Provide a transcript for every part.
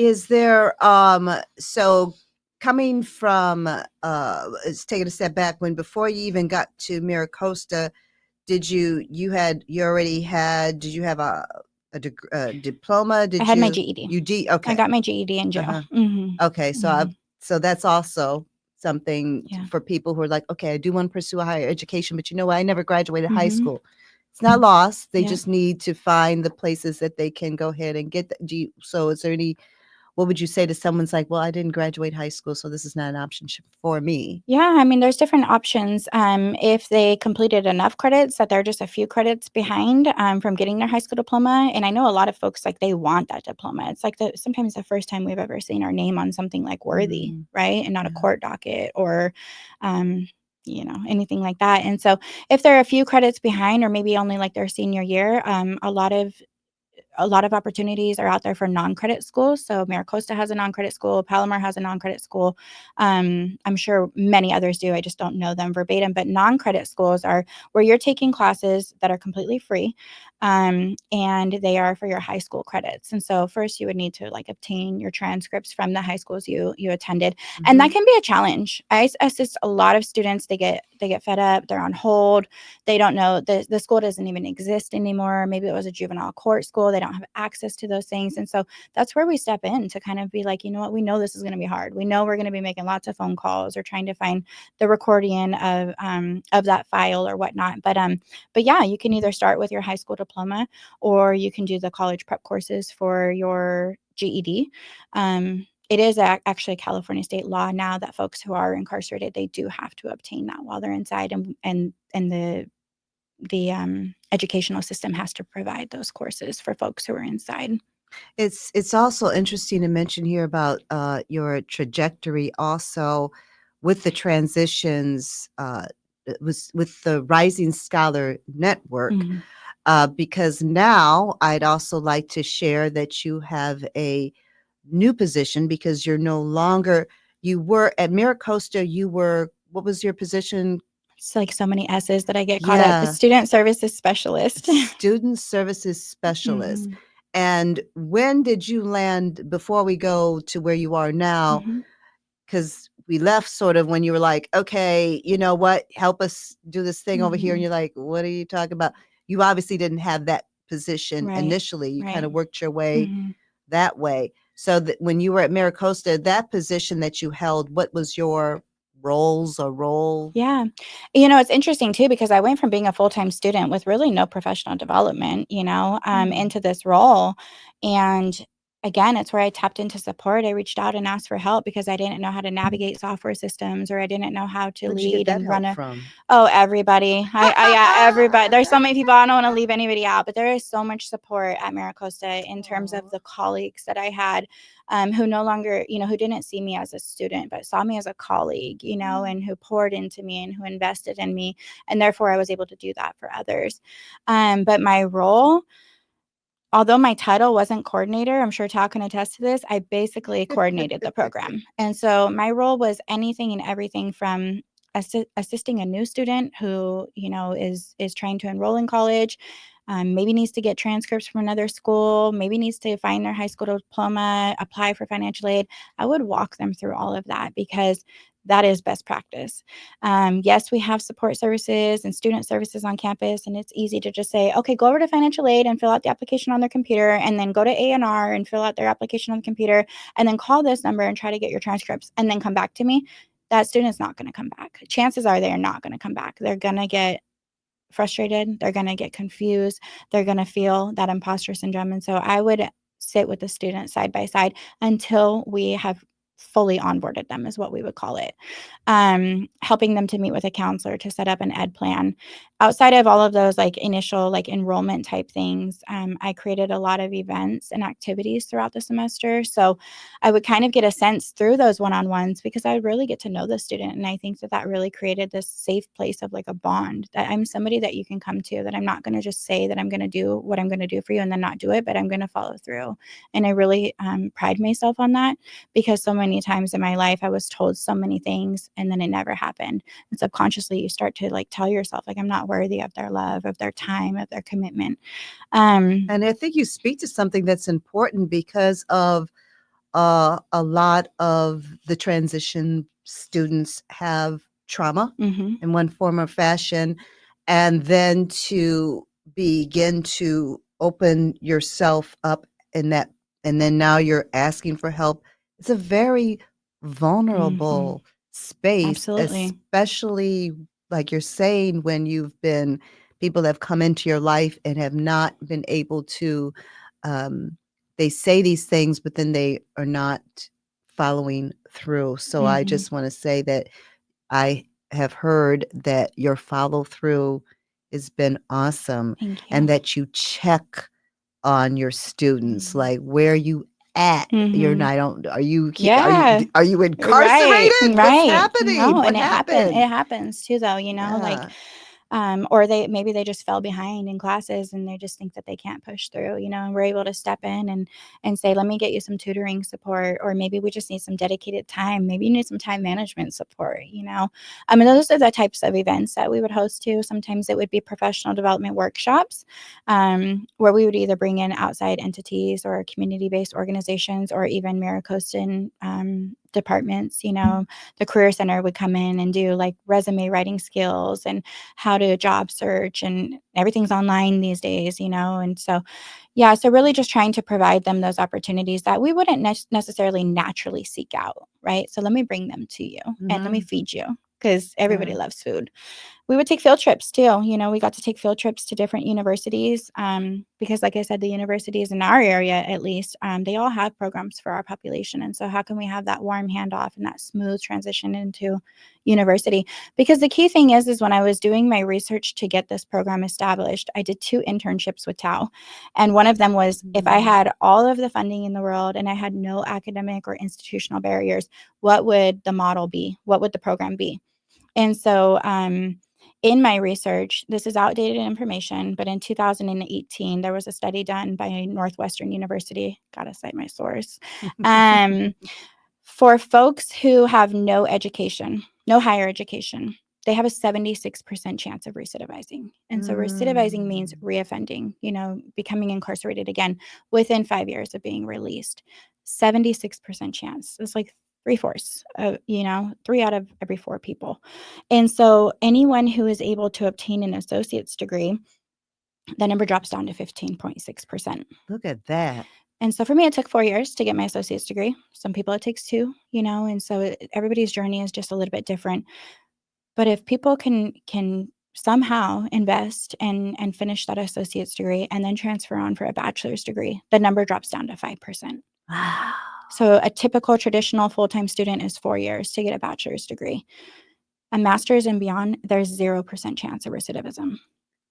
Is there, so coming from, let's take it a step back, when before you even got to MiraCosta, you already had, did you have a diploma? I Did had my you, GED. I okay. got my GED in jail. Uh-huh. Hmm. Okay. Hmm. So that's also something Yeah. for people who are like, okay, I do want to pursue a higher education, but you know what? I never graduated high Hmm. school. It's not lost. They Yeah. just need to find the places that they can go ahead and get. So is there any, what would you say to someone's like, well, I didn't graduate high school, so this is not an option for me? Yeah, I mean, there's different options. If they completed enough credits that they're just a few credits behind from getting their high school diploma, and I know a lot of folks like they want that diploma. It's like sometimes the first time we've ever seen our name on something like worthy, Mm, right, and not a yeah. court docket or, um, anything like that. And so, if they're a few credits behind, or maybe only like their senior year, a lot of opportunities are out there for non-credit schools. So MiraCosta has a non-credit school, Palomar has a non-credit school. I'm sure many others do. I just don't know them verbatim. But non-credit schools are where you're taking classes that are completely free, and they are for your high school credits. And so first you would need to like obtain your transcripts from the high schools you attended, and that Mhm. can be a challenge. I assist a lot of students. They get fed up. They're on hold. They don't know the school doesn't even exist anymore. Maybe it was a juvenile court school. They don't have access to those things. And so that's where we step in to kind of be like, you know what, we know this is going to be hard. We know we're going to be making lots of phone calls or trying to find the recording of that file or whatnot. But yeah, you can either start with your high school diploma, or you can do the college prep courses for your GED. It is actually California state law now that folks who are incarcerated, they do have to obtain that while they're inside, and the educational system has to provide those courses for folks who are inside. It's also interesting to mention here about your trajectory also with the transitions, it was with the Rising Scholar Network, Mhm. because now I'd also like to share that you have a new position because you're no longer, you were at MiraCosta, you were, what was your position? It's like so many S's that I get caught up. A Yeah, student services specialist. student services specialist. Mhm. And when did you land, before we go to where you are now? Mhm. Because we left sort of when you were like, okay, you know what, help us do this thing over here. And Mhm. you're like, what are you talking about? You obviously didn't have that position Right. initially. You kind Right. of worked your way Mhm. that way. So that when you were at MiraCosta, that position that you held, what was your roles or role? Yeah. It's interesting too, because I went from being a full-time student with really no professional development, Hmm. into this role. And again, it's where I tapped into support. I reached out and asked for help because I didn't know how to navigate software systems, or I didn't know how to Where'd you get lead that and run help a. from? Oh, everybody. Yeah, everybody. There's so many people. I don't want to leave anybody out, but there is so much support at MiraCosta in terms of Aw. the colleagues that I had, who no longer, who didn't see me as a student, but saw me as a colleague, and who poured into me and who invested in me. And therefore, I was able to do that for others. But my role, although my title wasn't coordinator, I'm sure Tal can attest to this, I basically coordinated the program. And so my role was anything and everything from assisting a new student who, is trying to enroll in college, maybe needs to get transcripts from another school, maybe needs to find their high school diploma, apply for financial aid. I would walk them through all of that because that is best practice. Yes, we have support services and student services on campus, and it's easy to just say, okay, go over to financial aid and fill out the application on their computer, and then go to A&R and fill out their application on the computer, and then call this number and try to get your transcripts, and then come back to me. That student's not going to come back. Chances are they are not going to come back. They're going to get frustrated. They're going to get confused. They're going to feel that imposter syndrome. And so I would sit with the student side by side until we have fully onboarded them, is what we would call it. Helping them to meet with a counselor to set up an ed plan. Outside of all of those like initial like enrollment type things, I created a lot of events and activities throughout the semester. So I would kind of get a sense through those one-on-ones because I would really get to know the student. And I think that that really created this safe place of like a bond, that I'm somebody that you can come to, that I'm not going to just say that I'm going to do what I'm going to do for you and then not do it, but I'm going to follow through. And I really pride myself on that, because so many times in my life I was told so many things and then it never happened. And subconsciously you start to like tell yourself like, I'm not worthy of their love, of their time, of their commitment. And I think you speak to something that's important because of a lot of the transition students have trauma Mm-hmm. in one form or fashion, and then to begin to open yourself up in that, and then now you're asking for help. It's a very Mm-hmm. vulnerable space, Absolutely. especially like you're saying, when you've been people have come into your life and have not been able to they say these things, but then they are not following through. So I Mm-hmm. just want to say that I have heard that your follow through has been awesome, Thank and you. that you check on your students, Mm-hmm. like where you at. You're Mm-hmm. not. I don't. Are you? Yeah. Are you Right. incarcerated? What's Right. happening? No, What and happened? it happens too though, you know, like Yeah. or maybe they just fell behind in classes and they just think that they can't push through, you know, and we're able to step in and say, let me get you some tutoring support, or maybe we just need some dedicated time. Maybe you need some time management support, you know. I mean, those are the types of events that we would host too. Sometimes it would be professional development workshops, where we would either bring in outside entities or community-based organizations, or even Miracostan departments, you know. The career center would come in and do like resume writing skills and how to job search, and everything's online these days, you know. And so, yeah, so really just trying to provide them those opportunities that we wouldn't necessarily naturally seek out, right? So let me bring them to you and let me Mm-hmm. feed you, because everybody Yeah. loves food. We would take field trips too. You know, we got to take field trips to different universities, because, like I said, the universities in our area, at least, they all have programs for our population. And so, how can we have that warm handoff and that smooth transition into university? Because the key thing is when I was doing my research to get this program established, I did 2 internships with Tau, and one of them was, if I had all of the funding in the world and I had no academic or institutional barriers, what would the model be? What would the program be? And so, in my research, this is outdated information, but in 2018, there was a study done by Northwestern University. Gotta cite my source. For folks who have no education, no higher education, they have a 76% chance of recidivizing. And so recidivizing means reoffending, you know, becoming incarcerated again within 5 years of being released. 76% chance. It's like 3/4 of, you know, 3 out of every 4 people. And so anyone who is able to obtain an associate's degree, that number drops down to 15.6%. Look at that. And so for me, it took 4 years to get my associate's degree. Some people it takes 2, you know, and so everybody's journey is just a little bit different. But if people can somehow invest and finish that associate's degree and then transfer on for a bachelor's degree, the number drops down to 5%. Wow. So a typical traditional full-time student is 4 years to get a bachelor's degree. A master's and beyond, there's 0% chance of recidivism.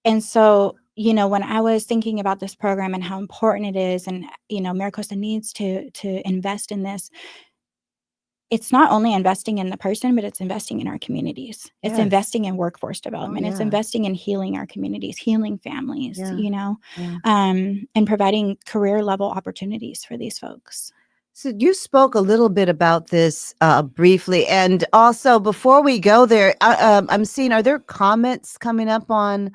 And so, you know, when I was thinking about this program and how important it is, and, you know, MiraCosta needs to invest in this, it's not only investing in the person, but it's investing in our communities. It's Yes. investing in workforce Oh, development. It's yeah. investing in healing our communities, healing families, Yeah. you know, Yeah. and providing career level opportunities for these folks. So you spoke a little bit about this briefly, and also before we go there, I'm seeing, are there comments coming up on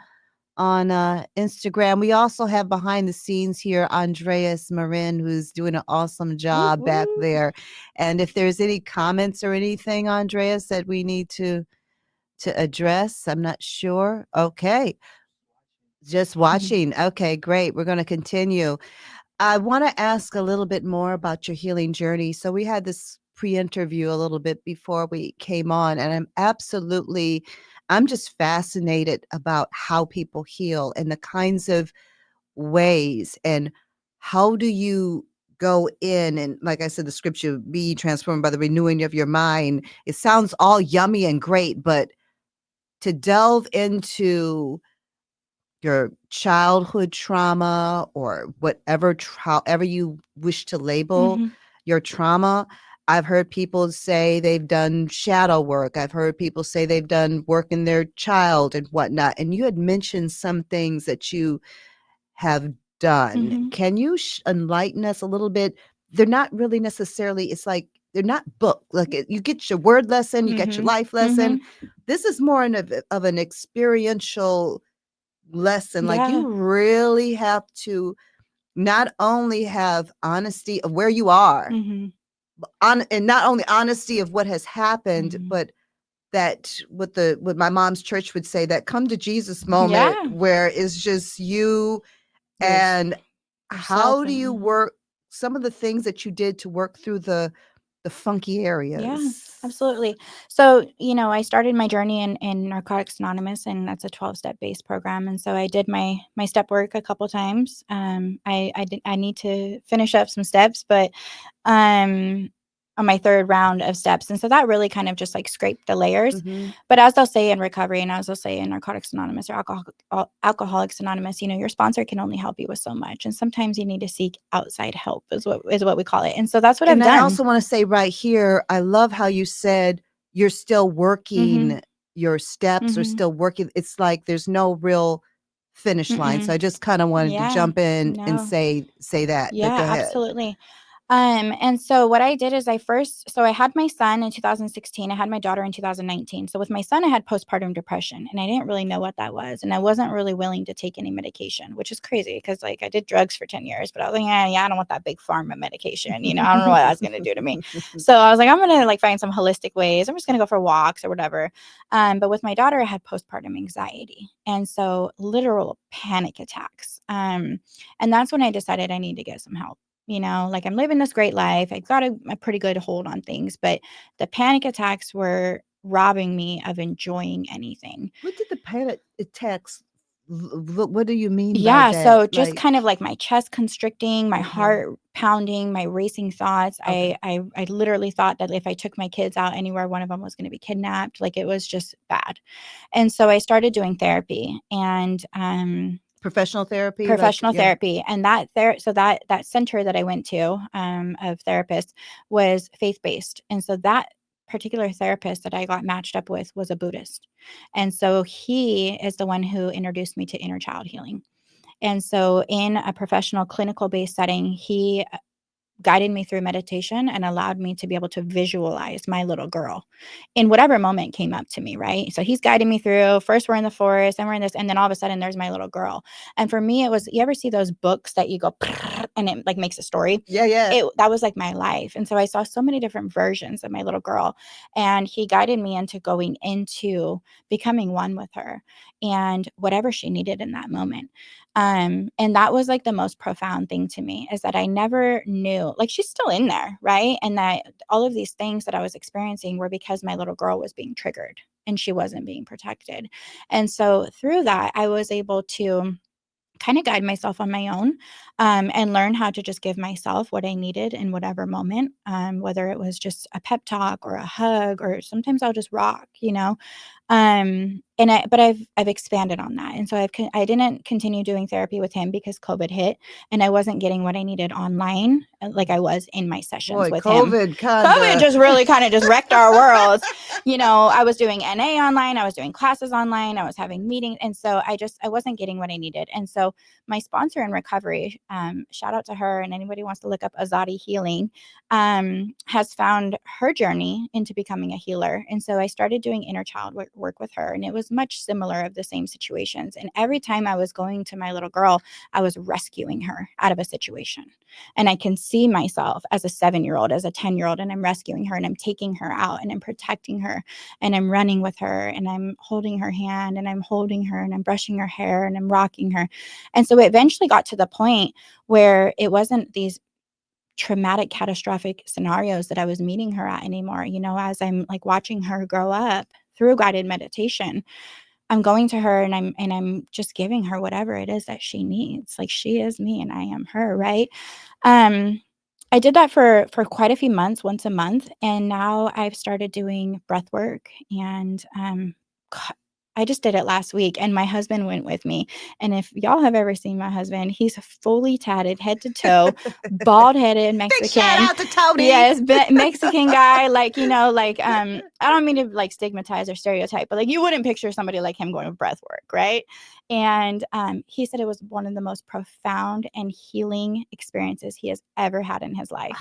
Instagram? We also have behind the scenes here Andreas Marin, who's doing an awesome job back there. And if there's any comments or anything, Andreas, that we need to address, I'm not sure. Okay, just watching. Okay, great. We're going to continue. I want to ask a little bit more about your healing journey. So we had this pre-interview a little bit before we came on, and I'm just fascinated about how people heal and the kinds of ways, and how do you go in, and like I said, the scripture, be transformed by the renewing of your mind. It sounds all yummy and great, but to delve into your childhood trauma, or whatever however you wish to label Mm-hmm. your trauma. I've heard people say they've done shadow work. I've heard people say they've done work in their child and whatnot. And you had mentioned some things that you have done. Mm-hmm. Can you enlighten us a little bit? They're not really necessarily, it's like they're not book. Like you get your word lesson, you get your Mm-hmm. life lesson. This is more of an experiential lesson. Like Yeah. you really have to not only have honesty of where you are, Mhm. and not only honesty of what has happened, Mhm. but that what my mom's church would say, that come to Jesus Yeah. moment where it's just you Yours and yourself how do you and work some of the things that you did to work through the funky yeah, areas. absolutely. So, I started my journey in Narcotics Anonymous, and that's a 12-step based program. And so I did my step work a couple times. I need to finish up some steps, but um on my third round of steps. And so that really kind of just like scraped the layers. Mhm. But as they'll say in recovery, and as they'll say in Narcotics Anonymous or Alcoholics Anonymous, your sponsor can only help you with so much. And sometimes you need to seek outside help is what we call it. And so that's what I've And I done. also want to say right here, I love how you said you're still Mhm. working your steps or Mhm. still working. It's like there's no real finish line. So Mm-mm. I just kind of wanted to Yeah. jump in and No. say that. But Yeah, go ahead. absolutely. And so what I did is so I had my son in 2016. I had my daughter in 2019. So with my son, I had postpartum depression, and I didn't really know what that was. And I wasn't really willing to take any medication, which is crazy because like I did drugs for 10 years, but I was like, yeah, I don't want that big pharma medication. I don't know what that's going to do to me. So I was like, I'm going to like find some holistic ways. I'm just going to go for walks or whatever. But with my daughter, I had postpartum anxiety. And so literal panic attacks. And that's when I decided I need to get some help. Like I'm living this great life. I got a pretty good hold on things, but the panic attacks were robbing me of enjoying anything. What did the panic attacks? What do you mean by Yeah, that? so just kind of like my chest constricting, my Okay. heart pounding, my racing thoughts. Okay. I literally thought that if I took my kids out anywhere, one of them was going to be kidnapped. Like it was just bad. And so I started doing therapy and Professional therapy, like professional yeah. therapy, and that center that I went to, of therapists, was faith-based. And so that particular therapist that I got matched up with was a Buddhist. And so he is the one who introduced me to inner child healing. And so in a professional clinical based setting, he guided me through meditation and allowed me to be able to visualize my little girl in whatever moment came up to me, right? So he's guiding me through. First, we're in the forest, then we're in this, and then all of a sudden, there's my little girl. And for me, it was, you ever see those books that you go and it like makes a story? Yeah, yeah. That was like my life. And so I saw so many different versions of my little girl. And he guided me into going into becoming one with her and whatever she needed in that moment. And that was like the most profound thing to me, is that I never knew, like, she's still in there, right? And that all of these things that I was experiencing were because my little girl was being triggered and she wasn't being protected. And so through that, I was able to kind of guide myself on my own, and learn how to just give myself what I needed in whatever moment, whether it was just a pep talk or a hug, or sometimes I'll just rock. But I've expanded on that. And so I didn't continue doing therapy with him because COVID hit and I wasn't getting what I needed online, like I was in my sessions Boy, with him. COVID COVID kinda just really kind of just wrecked our worlds. I was doing NA online, I was doing classes online, I was having meetings. And so I wasn't getting what I needed. And so my sponsor in recovery, shout out to her, and anybody wants to look up Azadi Healing, has found her journey into becoming a healer. And so I started doing inner child work with her, and it was much similar of the same situations. And every time I was going to my little girl, I was rescuing her out of a situation. And I can see myself as a 7-year-old, as a 10-year-old, and I'm rescuing her and I'm taking her out and I'm protecting her and I'm running with her and I'm holding her hand and I'm holding her and I'm brushing her hair and I'm rocking her. And so it eventually got to the point where it wasn't these traumatic, catastrophic scenarios that I was meeting her at anymore. As I'm like watching her grow up through guided meditation, I'm going to her and I'm just giving her whatever it is that she needs. Like, she is me and I am her, right? Um, I did that for quite a few months, once a month, and now I've started doing breath work. And I just did it last week, and my husband went with me. And if y'all have ever seen my husband, he's fully tatted head to toe, bald headed big shout Mexican. out to Tony. Yes, Mexican guy, like, I don't mean to like stigmatize or stereotype, but like you wouldn't picture somebody like him going to breath work, right? And he said it was one of the most profound and healing experiences he has ever had in his life.